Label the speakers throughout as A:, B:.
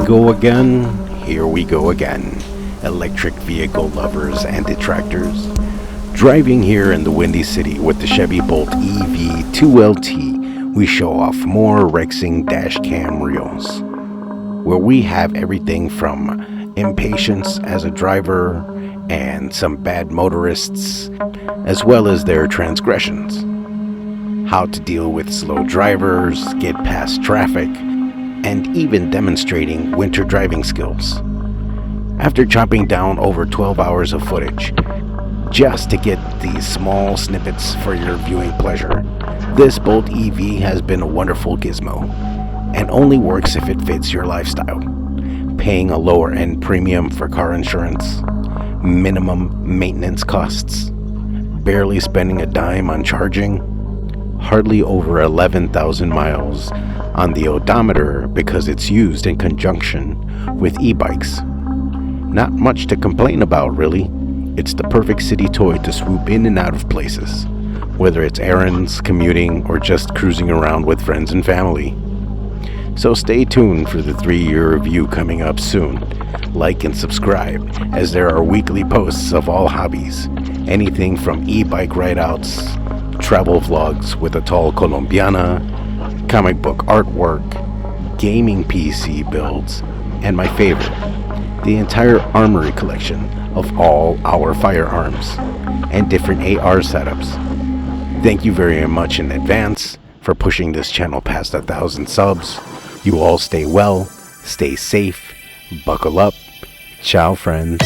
A: go again. Here we go again. Electric vehicle lovers and detractors. Driving here in the Windy City with the Chevy Bolt EV 2LT, we show off more REXING DASHCAM reels, where we have everything from impatience as a driver and some bad motorists, as well as their transgressions. How to deal with slow drivers, get past traffic, and even demonstrating winter driving skills. After chopping down over 12 hours of footage, just to get these small snippets for your viewing pleasure, this Bolt EV has been a wonderful gizmo, and only works if it fits your lifestyle. Paying a lower end premium for car insurance, minimum maintenance costs, barely spending a dime on charging, hardly over 11,000 miles on the odometer because it's used in conjunction with e-bikes. Not much to complain about, really. It's the perfect city toy to swoop in and out of places, whether it's errands, commuting, or just cruising around with friends and family. So stay tuned for the 3-year review coming up soon. Like and subscribe, as there are weekly posts of all hobbies, anything from e-bike ride-outs, travel vlogs with a tall Colombiana, comic book artwork, gaming PC builds, and my favorite, the entire armory collection of all our firearms and different AR setups. Thank you very much in advance for pushing this channel past 1,000 subs. You all stay well, stay safe, buckle up. Ciao, friends.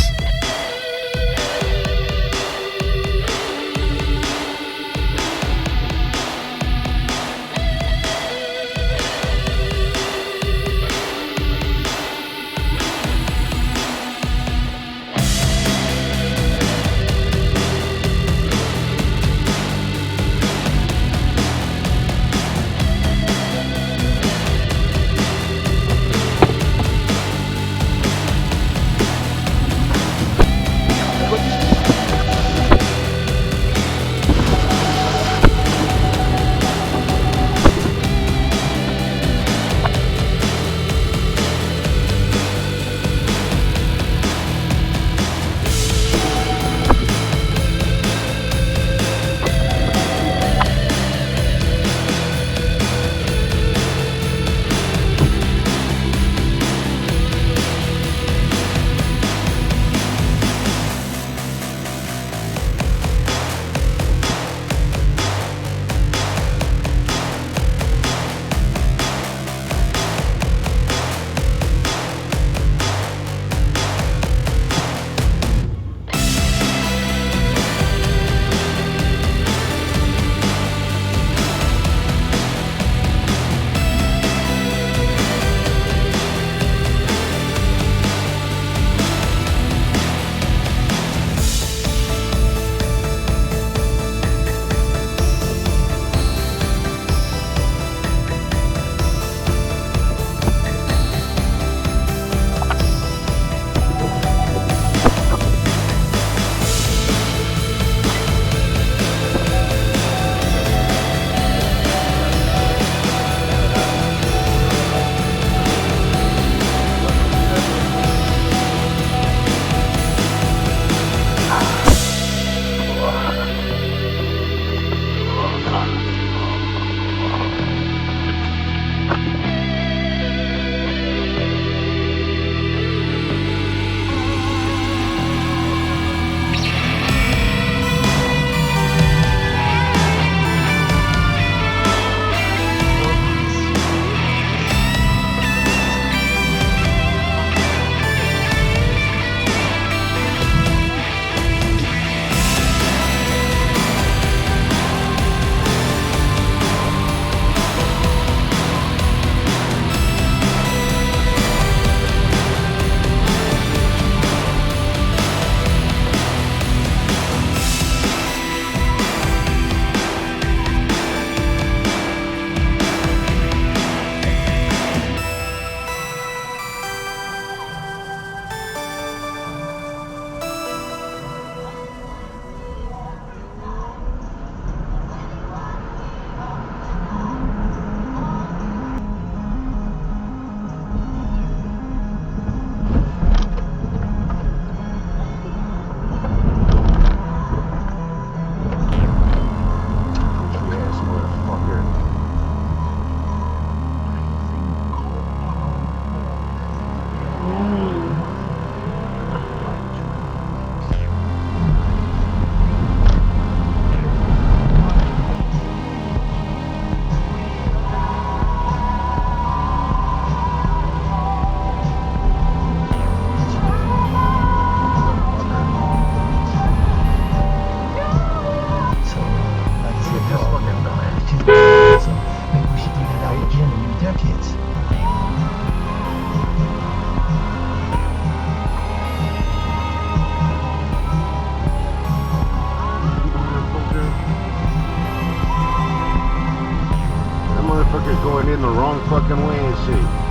A: going in the wrong fucking way and shit.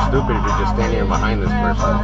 A: stupid if you're just standing behind this person.